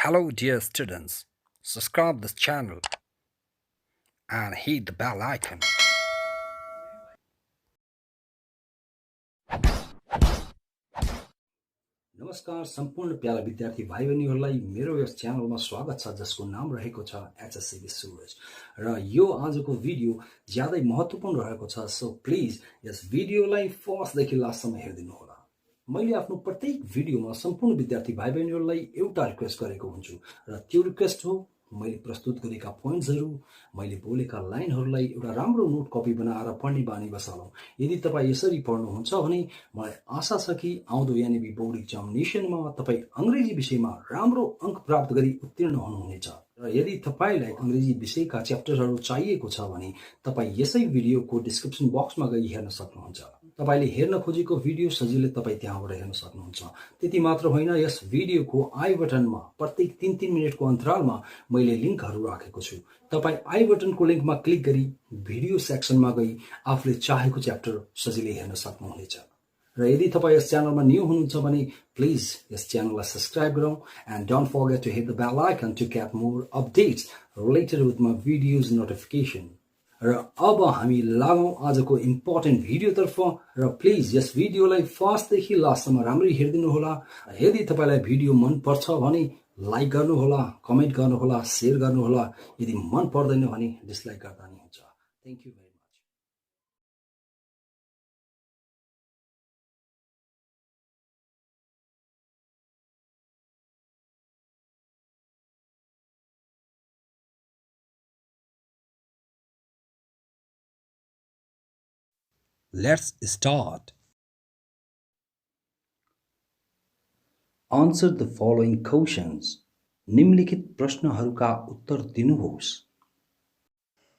Hello, dear students. Subscribe this channel and hit the bell icon. नमस्कार सम्पूर्ण para विद्यार्थी भाइ बहिनीहरूलाई मेरो यस च्यानलमा स्वागत छ जसको नाम रहेको छ Hseb Suraj र यो आजको भिडियो ज्यादै महत्त्वपूर्ण रहेको छ सो प्लिज यस भिडियोलाई फर्स्टदेखि लास्टसम्म हेरिदिनु होला मैले आफ्नो प्रत्येक भिडियोमा सम्पूर्ण विद्यार्थी भाइ बहिनीहरूलाई एउटा रिक्वेस्ट गरेको हुन्छु र त्यो रिक्वेस्ट हो मैले प्रस्तुत गरेका पोइन्ट्सहरू मैले बोलेका लाइनहरूलाई एउटा राम्रो नोट कपी बनाएर पढ्ने बानी बसालौँ यदि तपाईँ यसरी पढ्नुहुन्छ भने मलाई आशा छ कि आउँदो एनईबी बोर्ड एक्जामिनेसनमा तपाईँ अङ्ग्रेजी विषयमा राम्रो अङ्क प्राप्त गरी उत्तीर्ण हुनुहुनेछ र यदि तपाईलाई अङ्ग्रेजी विषयका च्याप्टरहरू चाहिएको छ भने तपाईँ यसै भिडियोको डिस्क्रिप्सन बक्समा गई हेर्न सक्नुहुन्छ तपाईले हेर्न खोजेको भिडियो सजिलै तपाईँ त्यहाँबाट हेर्न सक्नुहुन्छ त्यति मात्र होइन यस भिडियोको आई बटनमा प्रत्येक 3-3 मिनेटको अन्तरालमा मैले लिङ्कहरू राखेको छु तपाईँ आई बटनको लिङ्कमा क्लिक गरी भिडियो सेक्सनमा गई आफूले चाहेको च्याप्टर सजिलै हेर्न सक्नुहुनेछ र यदि तपाईँ यस च्यानलमा न्यू हुनुहुन्छ भने प्लिज यस च्यानललाई सब्स्क्राइब गरौँ and don't forget to hit the bell icon to get more updates related with my videos notification र अब हामी लागौँ आजको इम्पोर्टेन्ट भिडियोतर्फ र प्लिज यस भिडियोलाई फर्स्टदेखि लास्टसम्म राम्ररी हेरिदिनु होला यदि तपाईँलाई भिडियो मनपर्छ भने लाइक गर्नुहोला कमेन्ट गर्नुहोला सेयर गर्नुहोला यदि मन पर्दैन भने डिसलाइक गर्दा नि हुन्छ thank you very much Let's start. Answer the following questions. निम्नलिखित प्रश्नहरूका उत्तर दिनुहोस्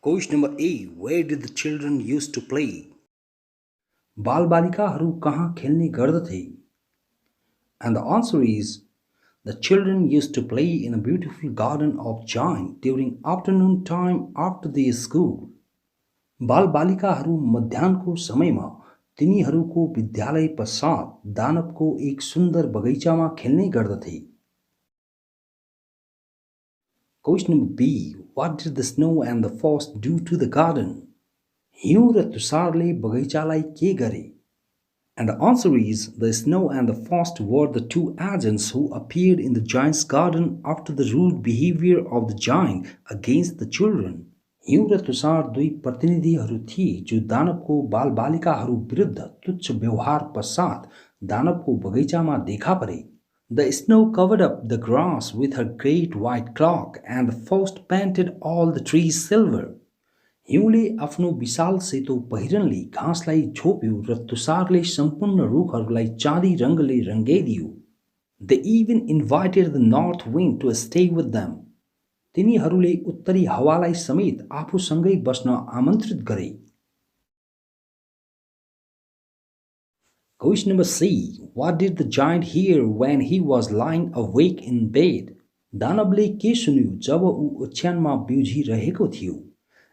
Question number A. Where did the children used to play? बालबालिकाहरू कहाँ खेल्ने गर्दथे And the answer is the children used to play in a beautiful garden of giant during afternoon time after the school. बालबालिकाहरू मध्याह्नको समयमा तिनीहरूको विद्यालय पश्चात दानवको एक सुन्दर बगैँचामा खेल्ने गर्दथे Question number B. What did the snow and the frost do to the garden? हिउँ र तुषारले बगैँचालाई के गरे And the answer is the snow and the frost were the two agents who appeared in the giant's garden after the rude behavior of the giant against the children. हिउँ र तुषार दुई प्रतिनिधिहरू थिए जो दानवको बालबालिकाहरू विरुद्ध तुच्छ व्यवहार पश्चात दानवको बगैँचामा देखा परे The snow covered up the grass with her great white cloak and the frost painted all the trees silver. हिउँले आफ्नो विशाल सेतो पहिरनले घाँसलाई छोप्यो र तुषारले सम्पूर्ण रुखहरूलाई चाँदी रङ्गले रङ्गाइदियो They even invited the north wind to stay with them. तिनीहरूले उत्तरी हावालाई समेत आफूसँगै बस्न आमन्त्रित गरे Question number C. What did the giant hear when he was lying awake in bed? Danwale के सुन्यो जब ऊ ओछ्यानमा बिउझिरहेको थियो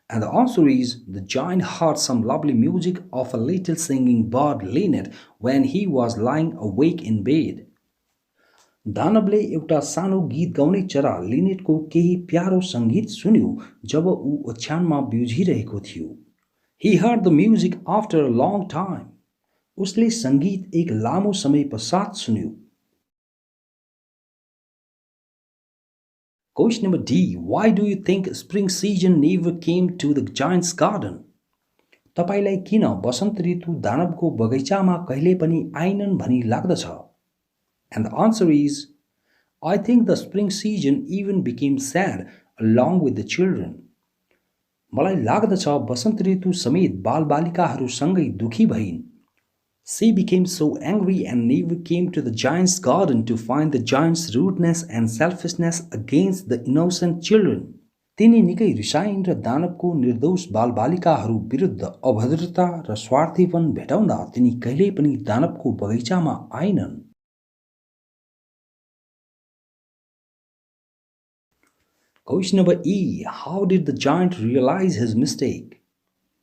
And the answer is the giant heard some lovely music of a little singing bird Linnet when he was lying awake in bed. Danwale एउटा सानो गीत गाउने चरा लिनेटको केही प्यारो सङ्गीत सुन्यो जब ऊ ओछ्यानमा बिउझिरहेको थियो He heard the music after a long time. उसले सङ्गीत एक लामो समय पश्चात सुन्यो Question number D. Why do you think spring season never came to the giant's garden? तपाईलाई किन वसन्त ऋतु दानवको बगैँचामा कहिले पनि आइनन् भनी लाग्दछ And the answer is, I think the spring season even became sad along with the children. मलाई लाग्दछ वसन्त ऋतु समेत बालबालिकाहरूसँगै दुखी भइन् She became so angry and never came to the giant's garden to find the giant's rudeness and selfishness against the innocent children. तिनी निकै रिसाइन् र दानवको निर्दोष बालबालिकाहरू विरुद्ध अभद्रता र स्वार्थीपन भेटाउँदा तिनी कहिल्यै पनि दानवको बगैँचामा आइनन् Question number E. How did the giant realize his mistake?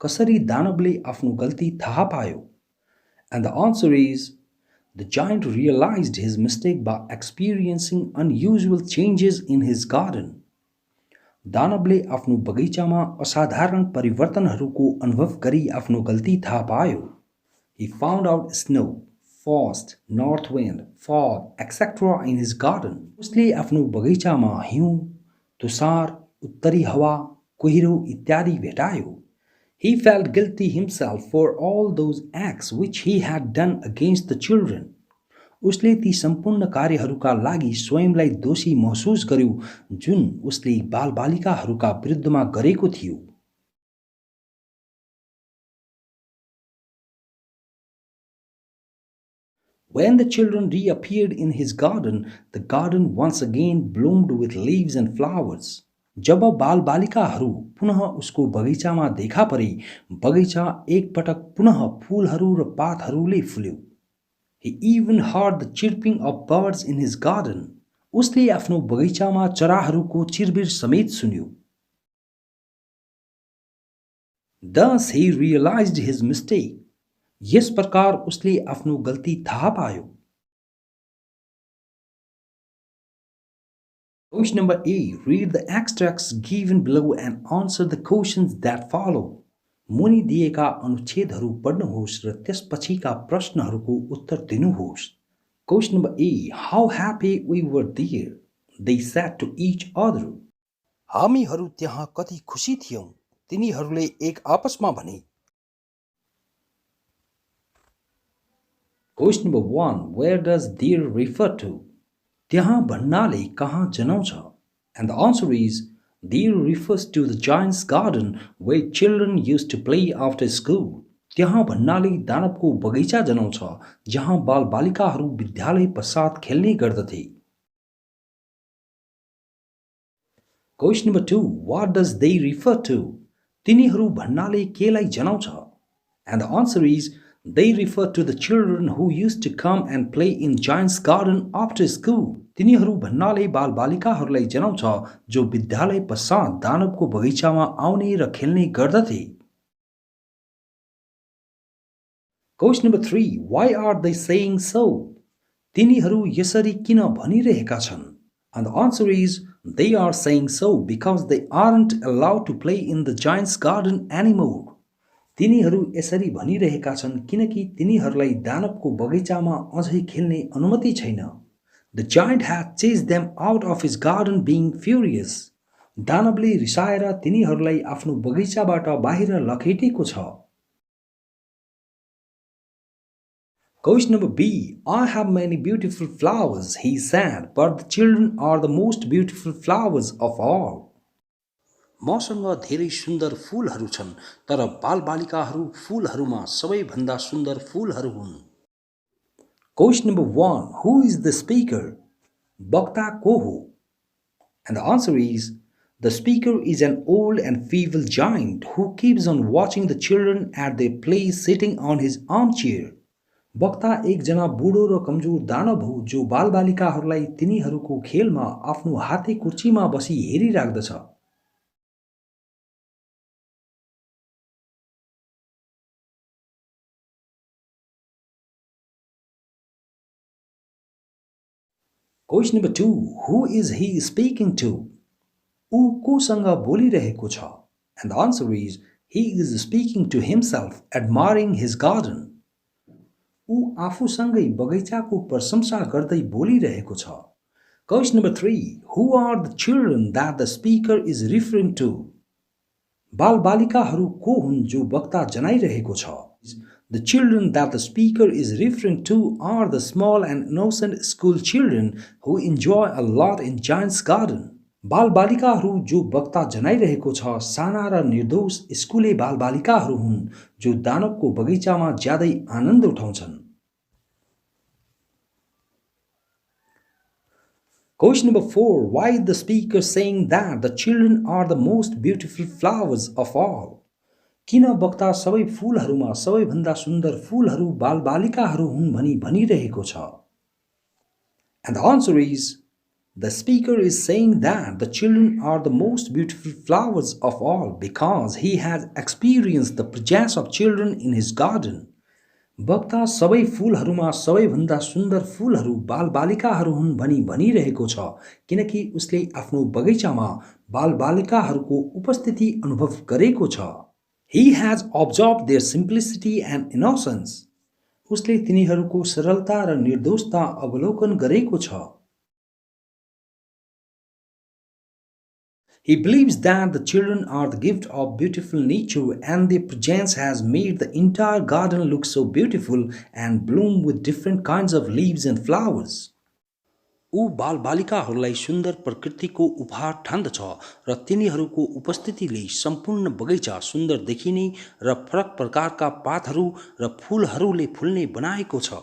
कसरी दानवले आफ्नो गल्ती थाहा पायो And the answer is The giant realized his mistake by experiencing unusual changes in his garden. Danwale आफ्नो बगैँचामा असाधारण परिवर्तनहरूको अनुभव गरी आफ्नो गल्ती थाहा पायो. He found out snow, frost, north wind, fog, etc. in his garden. उसले आफ्नो बगैँचामा हिउँ, तुषार, उत्तरी हावा, कुहिरो इत्यादि भेटायो. He felt guilty himself for all those acts which he had done against the children. उसले ती सम्पूर्ण कार्यहरूका लागि स्वयंलाई दोषी महसुस गर्यो जुन उसले बालबालिकाहरूका विरुद्धमा गरेको थियो. When the children reappeared in his garden, the garden once again bloomed with leaves and flowers. जब बालबालिकाहरू पुनः उसको बगैँचामा देखा परे, बगैँचा एकपटक पुनः फूलहरू र पातहरूले फुल्यो. He even heard the chirping of birds in his garden. उसले आफ्नो बगैँचामा चराहरूको चिरबिर समेत सुन्यो. Thus he realized his mistake. यस प्रकार उसले आफ्नो गल्ती थाहा पायो. Question number A. Read the extracts given below and answer the questions that follow. मुनि दिएका अनुच्छेदहरू पढ्नुहोस् र त्यसपछिका प्रश्नहरूको उत्तर दिनुहोस्. Question number A. How happy we were there, they said to each other. हामीहरू त्यहाँ कति खुसी थियौं, तिनीहरूले एक आपसमा भने. Question number 1. Where does there refer to? त्यहाँ भन्नाले कहाँ जनाउँछ? And the answer is, there refers to the giant's garden where children used to play after school. त्यहाँ भन्नाले दानवको बगैँचा जनाउँछ जहाँ बालबालिकाहरू विद्यालय पश्चात खेल्ने गर्दथे. Question number 2. What does they refer to? तिनीहरू भन्नाले केलाई जनाउँछ? And the answer is, they refer to the children who used to come and play in giant's garden after school. तिनीहरू भन्नाले बालबालिकाहरूलाई जनाउँछ जो विद्यालय पश्चात दानवको बगैँचामा आउने र खेल्ने गर्दथे. Question number 3. Why are they saying so? तिनीहरू यसरी किन भनिरहेका छन्? And the answer is, they are saying so because they aren't allowed to play in the giant's garden anymore. तिनीहरू यसरी भनिरहेका छन् किनकि तिनीहरूलाई दानवको बगैँचामा अझै खेल्ने अनुमति छैन. The giant had chased them out of his garden being furious. Danwale रिसाएर तिनीहरूलाई आफ्नो बगैँचाबाट बाहिर लखेटेको छ. Question number B. I have many beautiful flowers, he said, but the children are the most beautiful flowers of all. मसँग धेरै सुन्दर फूलहरू छन् तर बालबालिकाहरू फूलहरूमा सबैभन्दा सुन्दर फूलहरू हुन्. Question number 1. Who is the speaker? Bhakta ko ho? And the answer is, the speaker is an old and feeble giant who keeps on watching the children at their play sitting on his armchair. वक्ता एकजना बुढो र कमजोर दानव हो जो बालबालिकाहरूलाई तिनीहरूको खेलमा आफ्नो हाते कुर्चीमा बसी हेरिराख्दछ. Question number 2. Who is he speaking to? ऊ कोसँग बोलिरहेको छ? And the answer is, he is speaking to himself, admiring his garden. ऊ आफूसँगै बगैँचाको प्रशंसा गर्दै बोलिरहेको छ. Question number 3. Who are the children that the speaker is referring to? बालबालिकाहरू को हुन् जो वक्ता जनाइरहेको छ? The children that the speaker is referring to are the small and innocent school children who enjoy a lot in giant's garden. बालबालिकाहरू जो वक्ता जनाइरहेको छ साना र निर्दोष स्कुले बालबालिकाहरू हुन् जो दानवको बगैँचामा ज्यादै आनन्द उठाउँछन्. Question number 4. Why is the speaker saying that the children are the most beautiful flowers of all? किन वक्ता सबै फूलहरूमा सबैभन्दा सुन्दर फूलहरू बालबालिकाहरू हुन् भनी भनिरहेको छ? And the answer is, the speaker is saying that the children are the most beautiful flowers of all because he has experienced the presence of children in his garden. वक्ता सबै फूलहरूमा सबैभन्दा सुन्दर फूलहरू बालबालिकाहरू हुन् भनी भनिरहेको छ किनकि उसले आफ्नो बगैँचामा बालबालिकाहरूको उपस्थिति अनुभव गरेको छ। He has observed their simplicity and innocence. उसले तिनीहरूको सरलता र निर्दोषता अवलोकन गरेको छ। He believes that the children are the gift of beautiful nature and their presence has made the entire garden look so beautiful and bloom with different kinds of leaves and flowers. ऊ बालबालिकाहरूलाई सुन्दर प्रकृतिको उपहार ठान्दछ र तिनीहरूको उपस्थितिले सम्पूर्ण बगैँचा सुन्दर देखिने र फरक प्रकारका पातहरू र फूलहरूले फुल्ने बनाएको छ।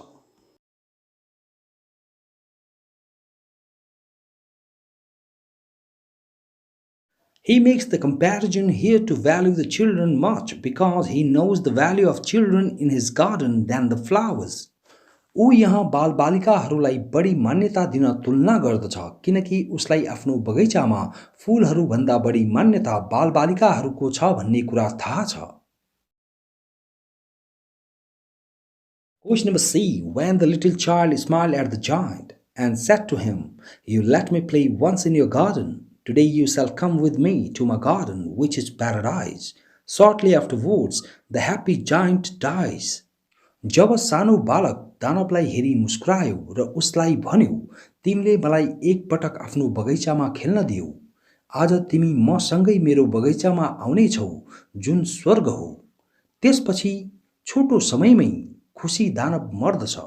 He makes the comparison here to value the children much because he knows the value of children in his garden than the flowers. ऊ यहाँ बालबालिकाहरूलाई बढी मान्यता दिन तुलना गर्दछ किनकि उसलाई आफ्नो बगैँचामा फूलहरूभन्दा बढी मान्यता बालबालिकाहरूको छ भन्ने कुरा थाहा छ। Question number C. When the little child smiled at the giant and said to him, "You let me play once in your garden. Today you shall come with me to my garden, which is paradise." Shortly afterwards, the happy giant dies. जब सानो बालक दानवलाई हेरी मुस्कुरायो र उसलाई भन्यो, "तिमीले मलाई एक पटक आफ्नो बगैँचामा खेल्न दियौ। आज तिमी मसँगै मेरो बगैँचामा आउनेछौ, जुन स्वर्ग हो।" त्यसपछि छोटो समयमै खुसी दानव मर्दछ।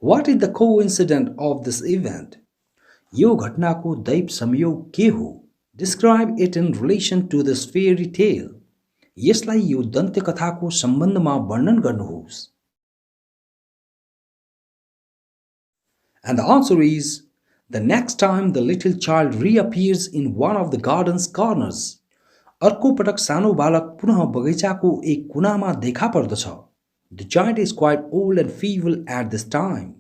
What is the coincidence of this event? यो घटनाको दैव संयोग के हो? Describe it in relation to this fairy tale. यसलाई यो दन्त्यकथाको सम्बन्धमा वर्णन गर्नुहोस्। And the answer is, the next time the little child reappears in one of the garden's corners. अर्को पटक सानो बालक पुनः बगैँचाको एक कुनामा देखा पर्दछ। The giant is quite old and feeble at this time.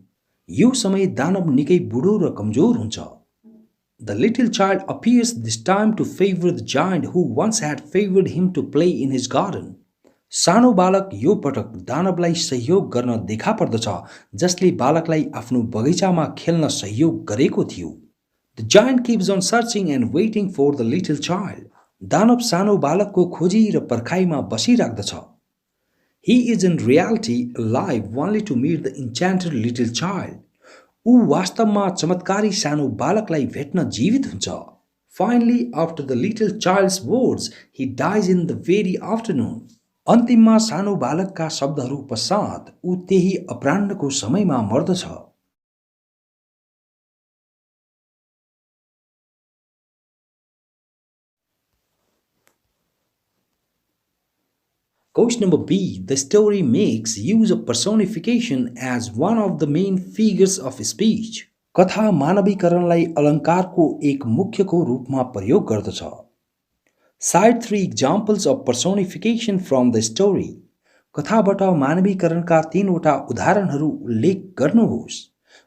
यो समय दानव निकै बुढो र कमजोर हुन्छ। The little child appears this time to favor the giant who once had favored him to play in his garden. सानो बालक यो पटक दानवलाई सहयोग गर्न देखा पर्दछ जसले बालकलाई आफ्नो बगैँचामा खेल्न सहयोग गरेको थियो। The giant keeps on searching and waiting for the little child. दानव सानो बालकको खोजी र पर्खाइमा बसिराख्दछ। He is in reality alive only to meet the enchanted little child. ऊ वास्तवमा चमत्कारी सानो बालकलाई भेट्न जीवित हुन्छ। Finally, after the little child's words, he dies in the very afternoon. अन्तिममा सानो बालकका शब्दहरू पश्चात ऊ त्यही अपराह्नको समयमा मर्दछ। Question number B. The story makes use of personification as one of the main figures of speech. कथा मानवीकरणलाई अलङ्कारको एक मुख्यको रूपमा प्रयोग गर्दछ। Cite 3 examples of personification from the story. कथाबाट मानवीकरणका 3वटा उदाहरणहरू उल्लेख गर्नुहोस्।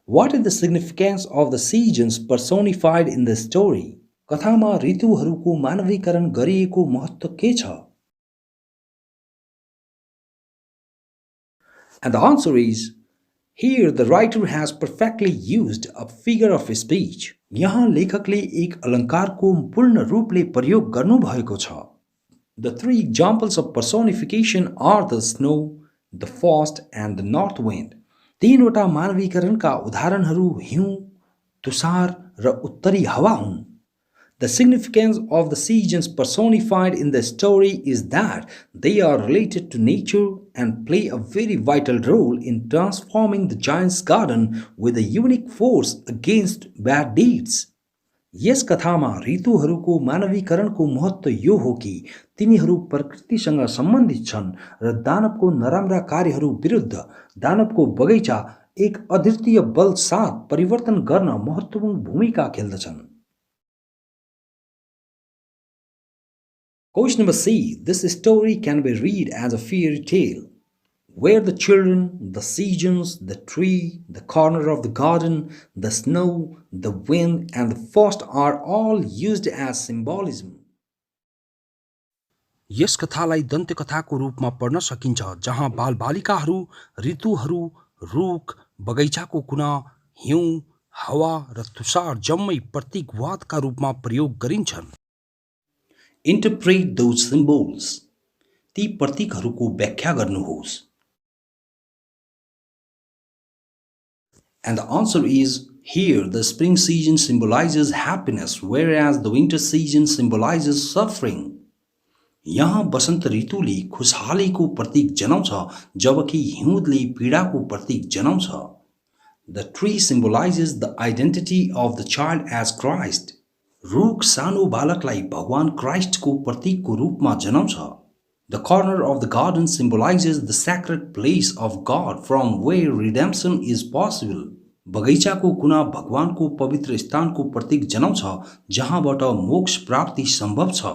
What is the significance of the seasons personified in the story? कथामा ऋतुहरूको मानवीकरण गरिएको महत्त्व के छ? And the answer is, here the writer has perfectly used a figure of speech. यहाँ लेखकले एक अलङ्कारको पूर्ण रूपले प्रयोग गर्नुभएको छ। The 3 examples of personification are the snow, the frost and the north wind. 3वटा मानवीकरणका उदाहरणहरू हिउँ, तुषार र उत्तरी हावा हुन्। The significance of the seasons personified in the story is that they are related to nature and play a very vital role in transforming the giant's garden with a unique force against bad deeds. यस कथामा ऋतुहरूको मानवीकरणको महत्त्व यो हो कि तिनीहरू प्रकृतिसँग सम्बन्धित छन् र दानवको नराम्रा कार्यहरू विरुद्ध दानवको बगैँचा एक अद्वितीय बल साथ परिवर्तन गर्न महत्त्वपूर्ण भूमिका खेल्दछन्। Question number C. This story can be read as a fairy tale, where the children, the seasons, the tree, the corner of the garden, the snow, the wind, and the frost are all used as symbolism. यस कथालाई दन्त्यकथाको रूपमा पढ्न सकिन्छ, जहाँ बालबालिकाहरू ऋतुहरू, रुख, बगैँचाको कुना, हिउँ, हावा र तुषार जम्मै प्रतीकवादका रूपमा प्रयोग गरिन्छन्। Interpret those symbols. ती प्रतीकहरूको व्याख्या गर्नुहोस्। And the answer is here the spring season symbolizes happiness, whereas the winter season symbolizes suffering. यहाँ वसन्त ऋतुले खुशहालीको प्रतीक जनाउँछ, जबकि हिउँदले पीडाको प्रतीक जनाउँछ। The tree symbolizes the identity of the child as Christ. रुख सानो बालकलाई भगवान क्राइस्टको प्रतीकको रूपमा जनाउँछ। The corner of the garden symbolizes the sacred place of God from where redemption is possible. बगैँचाको कुना भगवानको पवित्र स्थानको प्रतीक जनाउँछ, जहाँबाट मोक्ष प्राप्ति सम्भव छ।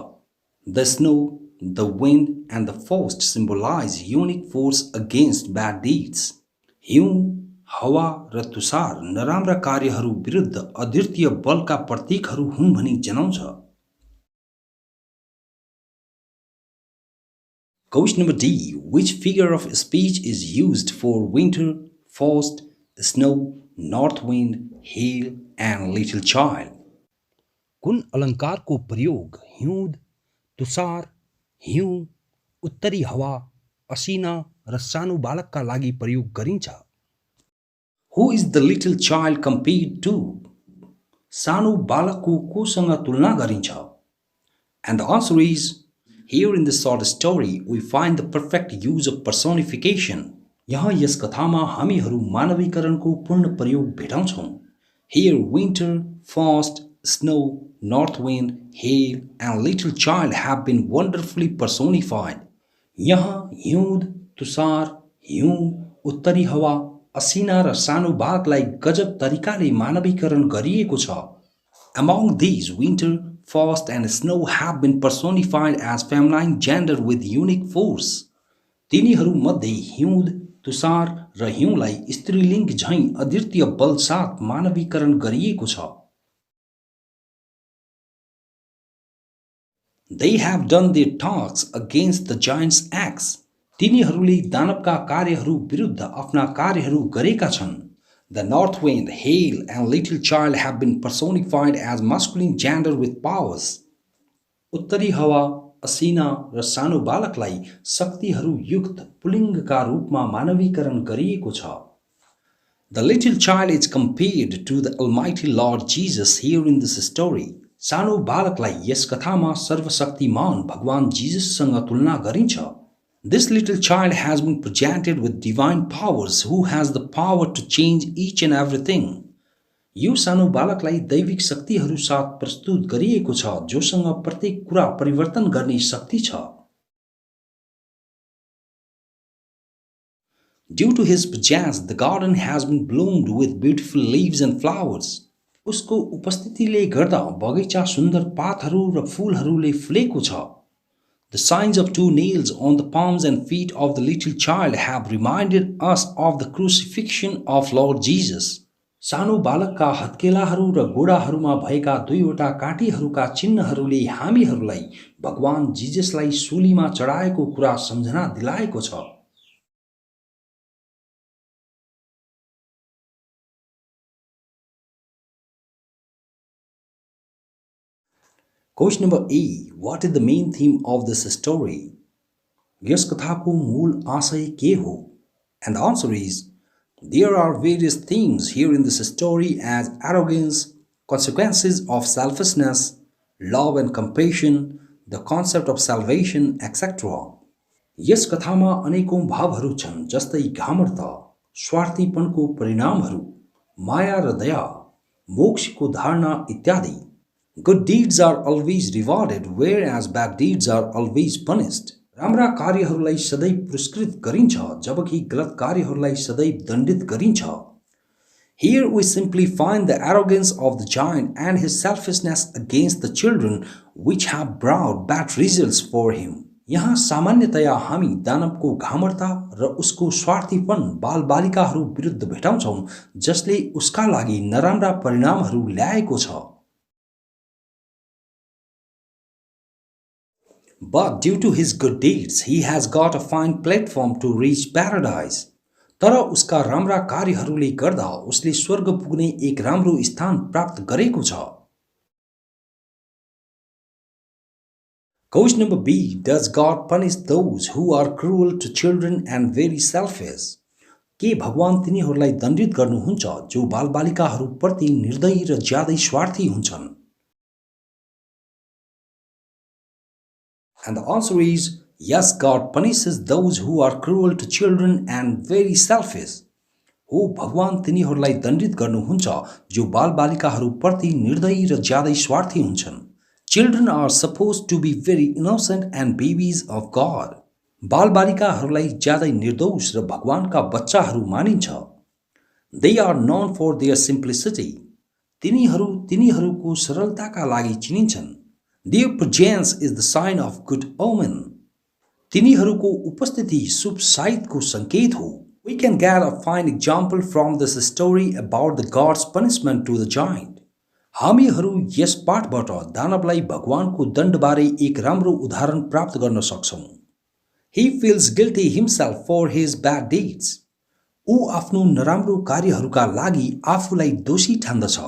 The snow, the wind and the frost symbolize unique force against bad deeds. हिउँ, हावा र तुषार नराम्रा कार्यहरू विरुद्ध अद्वितीय बलका प्रतीकहरू हुन् भनी जनाउँछ। Question number D. Which figure of speech is used for winter, frost, snow, north wind, hail and little child? कुन अलङ्कारको प्रयोग हिउँद, तुषार, हिउँ, उत्तरी हावा, असिना र सानो बालकका लागि प्रयोग गरिन्छ? Who is the little child compared to? सानो बालकको कोसँग तुलना गरिन्छ? And the answer is, here in this short story we find the perfect use of personification. यहाँ यस कथामा हामीहरू मानवीकरणको पूर्ण प्रयोग भेटाउँछौँ। Here winter, frost, snow, north wind, hail and little child have been wonderfully personified. यहाँ हिउँद, तुषार, हिउँ, उत्तरी हावा, असिना र सानो बालकलाई गजब तरिकाले मानवीकरण गरिएको छ। Among these, winter, frost and snow have been personified as feminine gender with unique force. तिनीहरू मध्ये हिउँद, तुषार र हिउँलाई स्त्रीलिङ्ग झैं अद्वितीय बल साथ मानवीकरण गरिएको छ। They have done their tasks against the giant's axe. तिनीहरूले दानवका कार्यहरू विरुद्ध आफ्ना कार्यहरू गरेका छन्। The north wind, hail and little child have been personified as masculine gender with powers. उत्तरी हावा, असिना र सानो बालकलाई शक्तिहरू युक्त पुलिङ्गका रूपमा मानवीकरण गरिएको छ। The little child is compared to the Almighty Lord Jesus here in this story. सानो बालकलाई यस कथामा सर्वशक्तिमान भगवान जीसससँग तुलना गरिन्छ। This little child has been presented with divine powers who has the power to change each and everything. यो सानो बालकलाई दैविक शक्तिहरू साथ प्रस्तुत गरिएको छ, जोसँग प्रत्येक कुरा परिवर्तन गर्ने शक्ति छ। Due to his presence, the garden has been bloomed with beautiful leaves and flowers. उसको उपस्थितिले गर्दा बगैँचा सुन्दर पातहरू र फूलहरूले फुलेको छ। The signs of two nails on the palms and feet of the little child have reminded us of the crucifixion of Lord Jesus. सानो बालकका हत्केलाहरू र गोडाहरूमा भएका दुईवटा काँटीहरूका चिन्हहरूले हामीहरूलाई भगवान जीससलाई शूलीमा चढाएको कुरा सम्झना दिलाएको छ। Question number A. What is the main theme of this story? यस कथाको मूल आशय के हो? And the answer is, there are various themes here in this story as arrogance, consequences of selfishness, love and compassion, the concept of salvation, etc. यस कथामा अनेकौं भावहरू छन्, जस्तै घामर्ता, स्वार्थीपनको परिणामहरू, माया र दया, मोक्षको धारणा इत्यादि। Good deeds are always rewarded, whereas bad deeds are always punished. राम्रा कार्यहरूलाई सदैव पुरस्कृत गरिन्छ, जबकि गलत कार्यहरूलाई सदैव दण्डित गरिन्छ। Here we simply find the arrogance of the giant and his selfishness against the children, which have brought bad results for him. यहाँ सामान्यतया हामी दानवको घामर्ता र उसको स्वार्थीपन बालबालिकाहरू विरुद्ध भेटाउँछौं, जसले उसका लागि नराम्रा परिणामहरू ल्याएको छ। But due to his good deeds, he has got a fine platform to reach paradise. तर उसका राम्रा कार्यहरूले गर्दा उसले स्वर्ग पुग्ने एक राम्रो स्थान प्राप्त गरेको छ. Question number B. Does God punish those who are cruel to children and very selfish? के भगवान तिनीहरूलाई दण्डित गर्नुहुन्छ जो बालबालिकाहरूप्रति निर्दयी र ज्यादै स्वार्थी हुन्छन्? And the answer is yes, God punishes those who are cruel to children and very selfish. हो, भगवान तिनीहरूलाई दण्डित गर्नुहुन्छ जो बालबालिकाहरूप्रति निर्दयी र ज्यादै स्वार्थी हुन्छन्. Children are supposed to be very innocent and babies of God. बालबालिकाहरूलाई ज्यादै निर्दोष र भगवानका बच्चाहरू मानिन्छ. They are known for their simplicity. तिनीहरूको सरलताका लागि चिनिन्छन्. Their presence is the sign of good omen. तिनीहरूको उपस्थिति शुभ साइतको संकेत हो. We can get a fine example from this story about the God's punishment to the giant. हामीहरू यस पाठबाट दानवलाई भगवानको दण्डबारे एक राम्रो उदाहरण प्राप्त गर्न सक्छौं. He feels guilty himself for his bad deeds. ऊ आफ्नो नराम्रो कार्यहरूका लागि आफूलाई दोषी ठान्दछ.